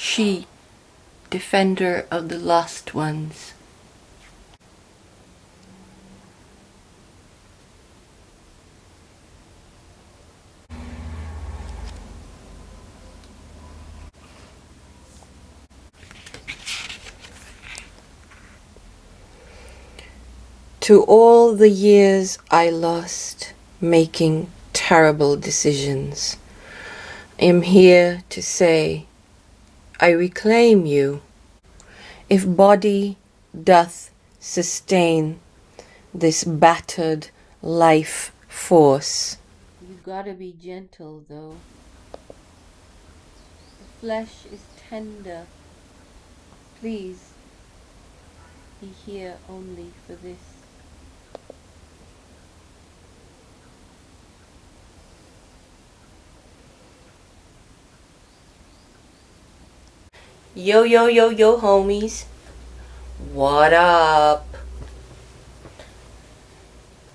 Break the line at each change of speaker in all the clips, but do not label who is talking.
She, defender of the lost ones. To all the years I lost making terrible decisions, I am here to say I reclaim you. If body doth sustain this battered life force. You gotta be gentle though. The flesh is tender. Please be here only for this. Yo, yo, yo, yo, homies. What up?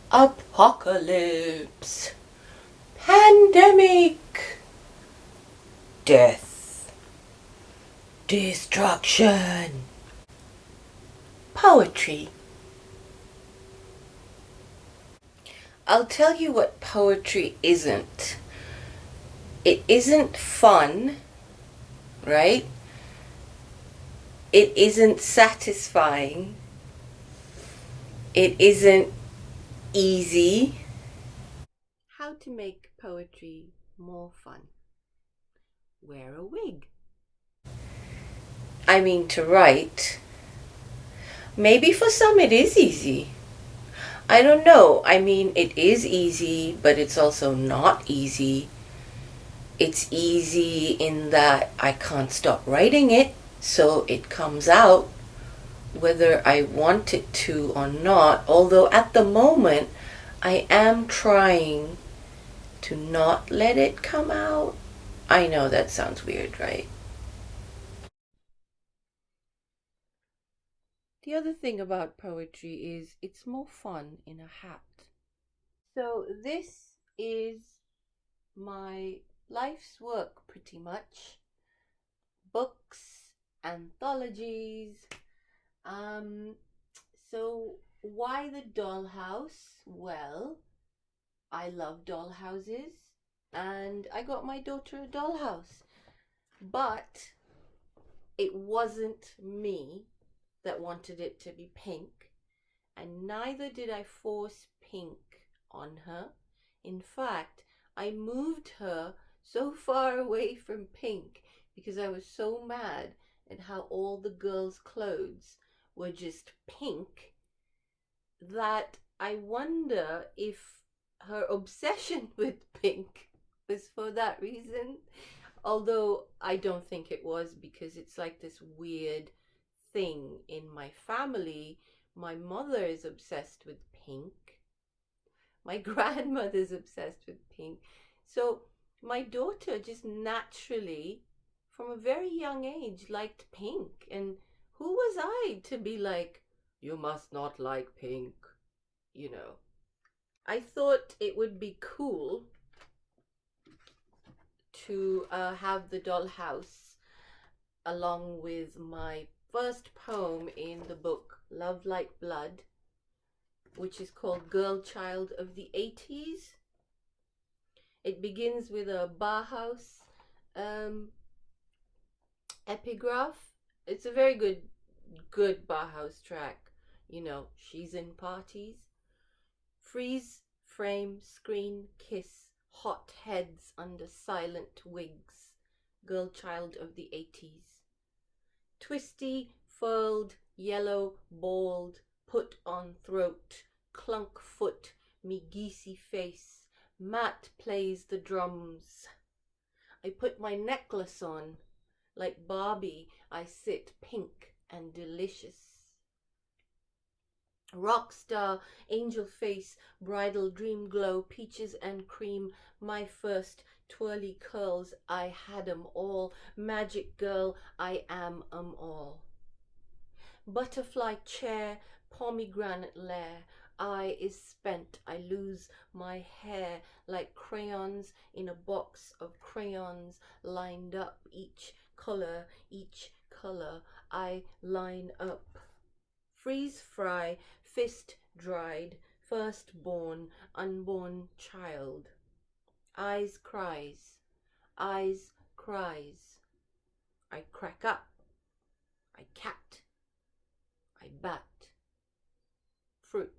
Apocalypse. Pandemic. Death. Destruction. Poetry. I'll tell you what poetry isn't. It isn't fun, right? It isn't satisfying. It isn't easy. How to make poetry more fun? Wear a wig. I mean, to write. Maybe for some it is easy. I don't know. I mean, it is easy, but it's also not easy. It's easy in that I can't stop writing it. So it comes out whether I want it to or not, although at the moment I am trying to not let it come out. I know that sounds weird, right? The other thing about poetry is it's more fun in a hat. So this is my life's work pretty much. Books, anthologies. So why the dollhouse? Well, I love dollhouses and I got my daughter a dollhouse, but it wasn't me that wanted it to be pink, and neither did I force pink on her. In fact, I moved her so far away from pink because I was so mad at how all the girls' clothes were just pink that I wonder if her obsession with pink was for that reason. Although I don't think it was, because it's like this weird thing in my family. My mother is obsessed with pink. My grandmother's obsessed with pink. So my daughter just naturally, from a very young age, liked pink. And who was I to be like, you must not like pink, you know? I thought it would be cool to have the dollhouse along with my first poem in the book, Love Like Blood, which is called Girl Child of the 80s. It begins with a Bauhaus epigraph. It's a very good Bauhaus track. You know, she's in parties. Freeze, frame, screen, kiss, hot heads under silent wigs. Girl child of the 80s. Twisty, furled, yellow, bald, put on throat, clunk foot, me geesy face. Matt plays the drums. I put my necklace on. Like Barbie, I sit pink and delicious. Rockstar, angel face, bridal dream glow, peaches and cream, my first twirly curls, I had 'em all. Magic girl, I am 'em all. Butterfly chair, pomegranate lair, eye is spent, I lose my hair like crayons in a box of crayons lined up, each color, each color I line up. Freeze fry, fist dried, firstborn, unborn child. Eyes cries, eyes cries. I crack up, I cat, I bat. Fruit.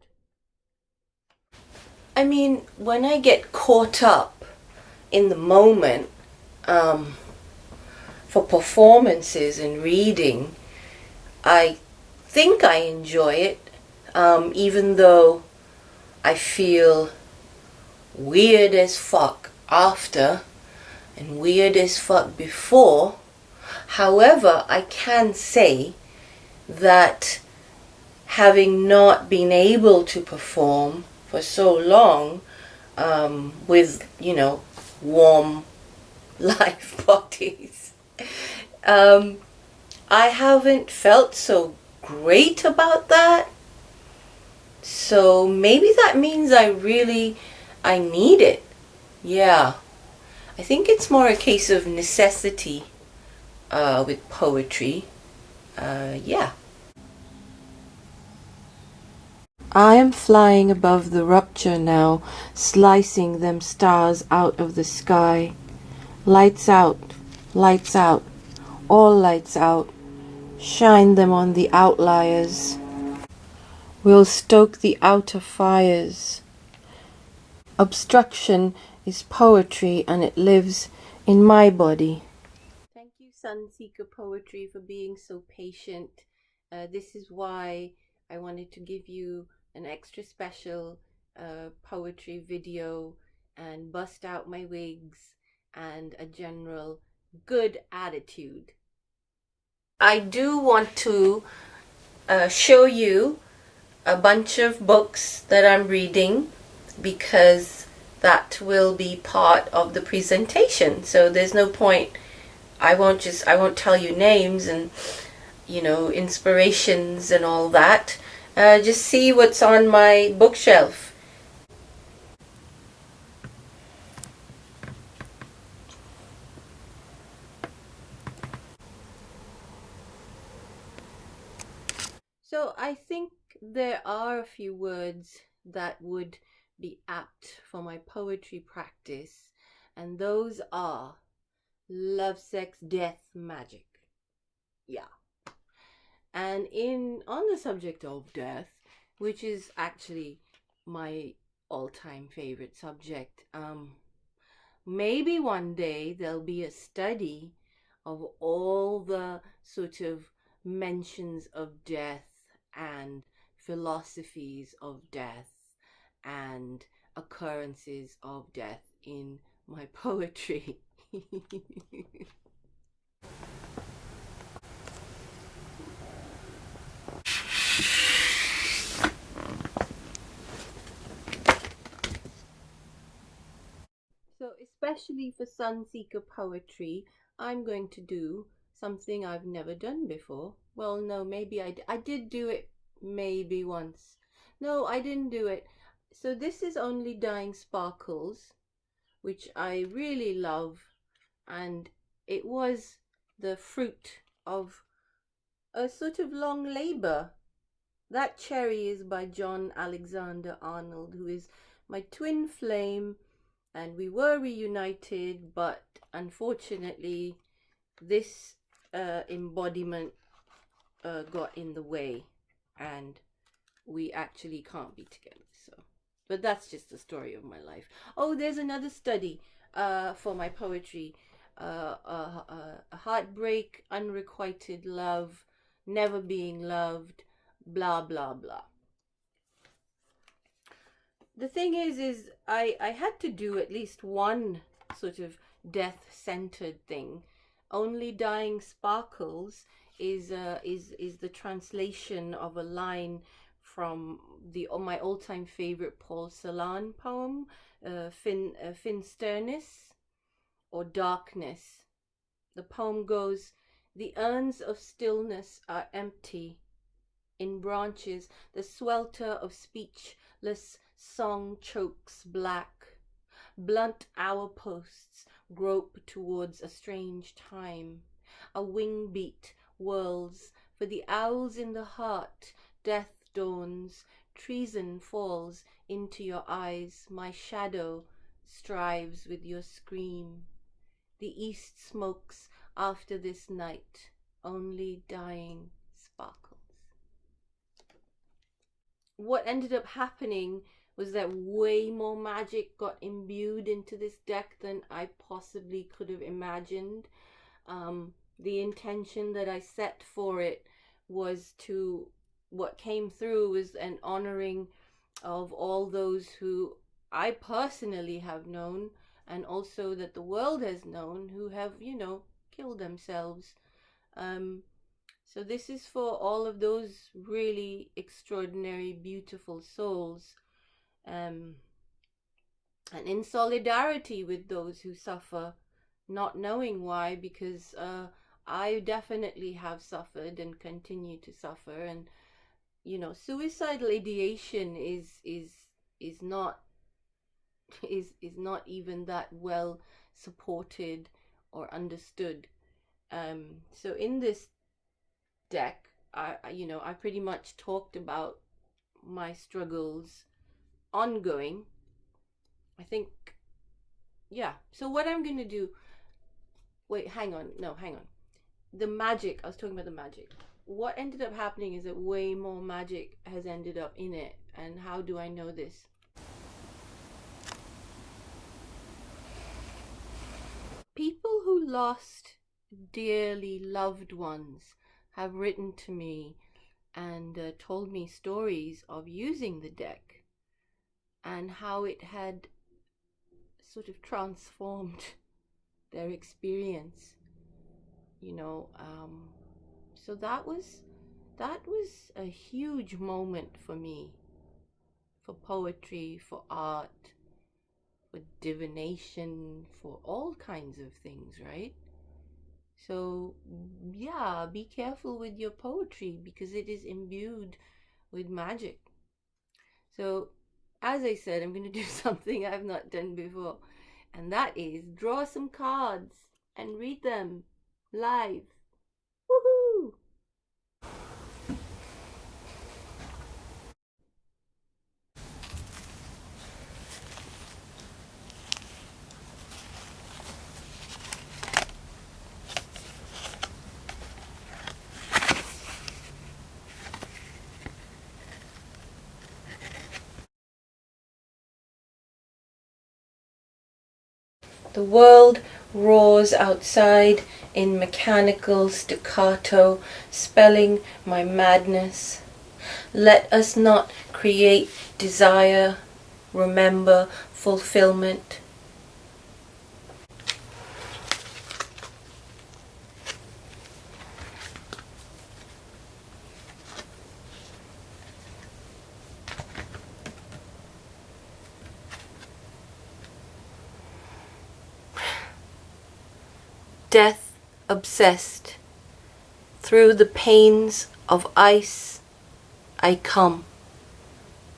I mean, when I get caught up in the moment, for performances and reading, I think I enjoy it, even though I feel weird as fuck after and weird as fuck before. However, I can say that having not been able to perform for so long, with, you know, warm live bodies, I haven't felt so great about that. So maybe that means I need it. Yeah. I think it's more a case of necessity with poetry. Yeah. I am flying above the rupture now, slicing them stars out of the sky. Lights out, all lights out. Shine them on the outliers. We'll stoke the outer fires. Obstruction is poetry and it lives in my body. Thank you, Sunseeker Poetry, for being so patient. This is why I wanted to give you an extra special poetry video and bust out my wigs and a general good attitude. I do want to show you a bunch of books that I'm reading, because that will be part of the presentation. So there's no point, I won't tell you names and, you know, inspirations and all that. Just see what's on my bookshelf. So I think there are a few words that would be apt for my poetry practice, and those are love, sex, death, magic. Yeah. And on the subject of death, which is actually my all-time favorite subject, maybe one day there'll be a study of all the sort of mentions of death and philosophies of death and occurrences of death in my poetry. So especially for Sunseeker Poetry, I'm going to do something I've never done before. Well, no, maybe I did do it maybe once. No, I didn't do it. So this is Only Dying Sparkles, which I really love, and it was the fruit of a sort of long labor. That cherry is by John Alexander Arnold, who is my twin flame, and we were reunited, but unfortunately this embodiment got in the way and we actually can't be together. So, but that's just the story of my life. Oh, there's another study for my poetry, heartbreak, unrequited love, never being loved, blah blah blah. The thing is I had to do at least one sort of death-centered thing. Only Dying Sparkles is the translation of a line from my all-time favorite Paul Celan poem, Finsternis or Darkness. The poem goes, "The urns of stillness are empty. In branches the swelter of speechless song chokes black. Blunt hour posts grope towards a strange time. a wing beat whirls. For the owls in the heart, death dawns, treason falls into your eyes. My shadow strives with your scream. The east smokes after this night, only dying sparkles. What ended up happening was that way more magic got imbued into this deck than I possibly could have imagined. The intention that I set for it was to, what came through was an honoring of all those who I personally have known, and also that the world has known, who have, you know, killed themselves. So this is for all of those really extraordinary, beautiful souls, and in solidarity with those who suffer, not knowing why, because I definitely have suffered and continue to suffer, and you know, suicidal ideation is not even that well supported or understood. So in this deck, I pretty much talked about my struggles ongoing. I think, yeah. So what I'm gonna do, wait, hang on. The magic, I was talking about the magic. What ended up happening is that way more magic has ended up in it. And how do I know this? People who lost dearly loved ones have written to me and told me stories of using the deck and how it had sort of transformed their experience, you know. So that was a huge moment for me, for poetry, for art, for divination, for all kinds of things, right? So yeah, be careful with your poetry because it is imbued with magic. So as I said, I'm going to do something I've not done before, and that is draw some cards and read them live. Woohoo! The world roars outside in mechanical staccato, spelling my madness. Let us not create desire, remember fulfillment. Death obsessed, through the panes of ice I come,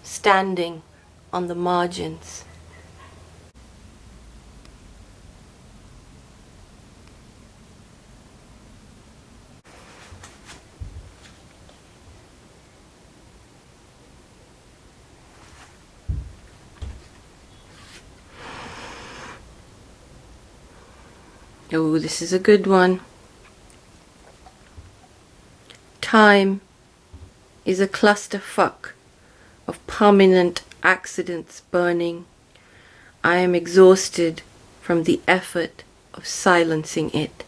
standing on the margins. Oh, this is a good one. Time is a clusterfuck of permanent accidents burning. I am exhausted from the effort of silencing it.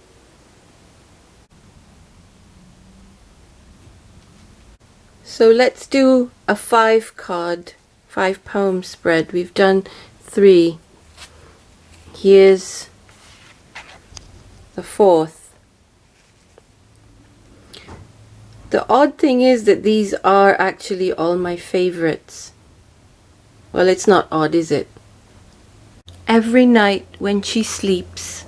So let's do a 5-card, 5-poem spread. We've done 3. Here's the 4th. The odd thing is that these are actually all my favorites. Well, it's not odd, is it? Every night when she sleeps,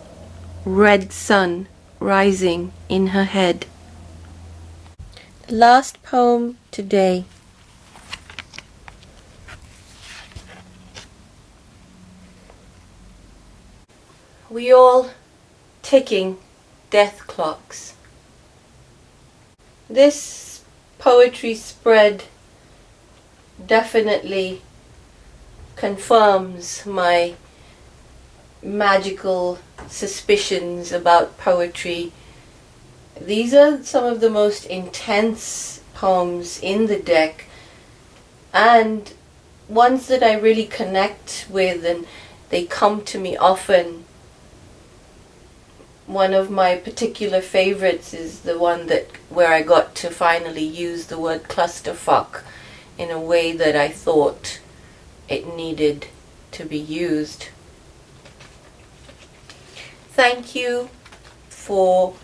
red sun rising in her head. The last poem today. We all ticking death clocks. This poetry spread definitely confirms my magical suspicions about poetry. These are some of the most intense poems in the deck, and ones that I really connect with, and they come to me often. One of my particular favorites is the one where I got to finally use the word clusterfuck in a way that I thought it needed to be used. Thank you for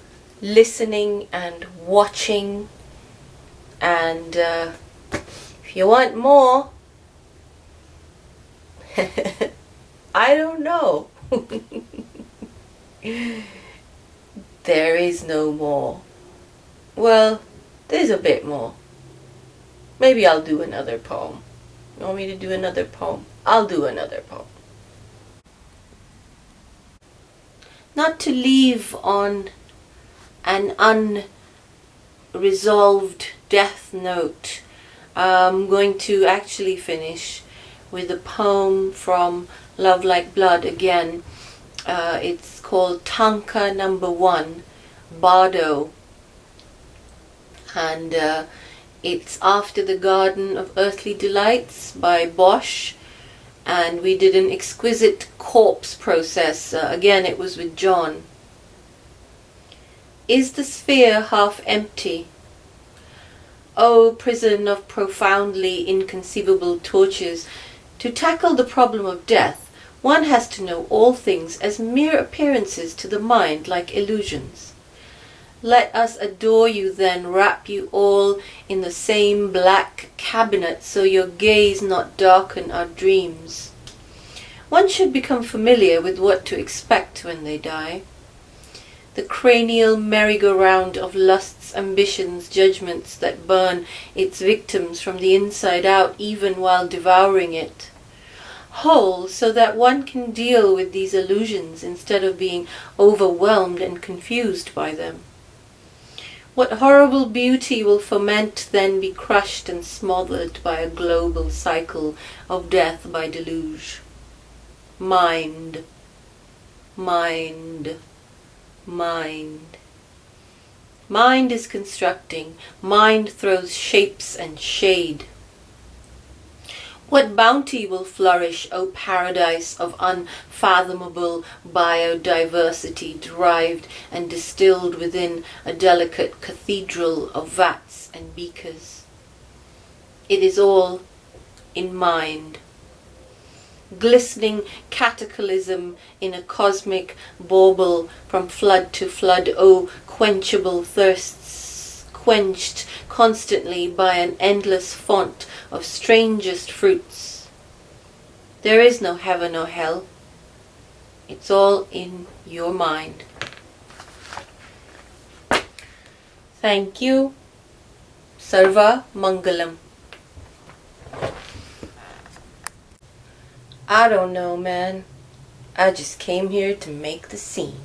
listening and watching, and if you want more, I don't know. There is no more. Well, there's a bit more. Maybe I'll do another poem. You want me to do another poem? I'll do another poem. Not to leave on an unresolved death note, I'm going to actually finish with a poem from Love Like Blood again. It's called Tanka Number 1, Butoh, and it's after the Garden of Earthly Delights by Bosch, and we did an exquisite corpse process. Again, it was with John. Is the sphere half empty? O prison of profoundly inconceivable tortures, to tackle the problem of death, one has to know all things as mere appearances to the mind, like illusions. Let us adore you then, wrap you all in the same black cabinet, so your gaze not darken our dreams. One should become familiar with what to expect when they die. The cranial merry-go-round of lusts, ambitions, judgments that burn its victims from the inside out even while devouring it. Whole, so that one can deal with these illusions instead of being overwhelmed and confused by them. What horrible beauty will ferment, then be crushed and smothered by a global cycle of death by deluge. Mind, mind, mind. Mind is constructing, mind throws shapes and shade. What bounty will flourish, O paradise of unfathomable biodiversity, derived and distilled within a delicate cathedral of vats and beakers? It is all in mind. Glistening cataclysm in a cosmic bauble from flood to flood, O quenchable thirsts, quenched constantly by an endless font of strangest fruits. There is no heaven or hell. It's all in your mind. Thank you. Sarva Mangalam. I don't know, man. I just came here to make the scene.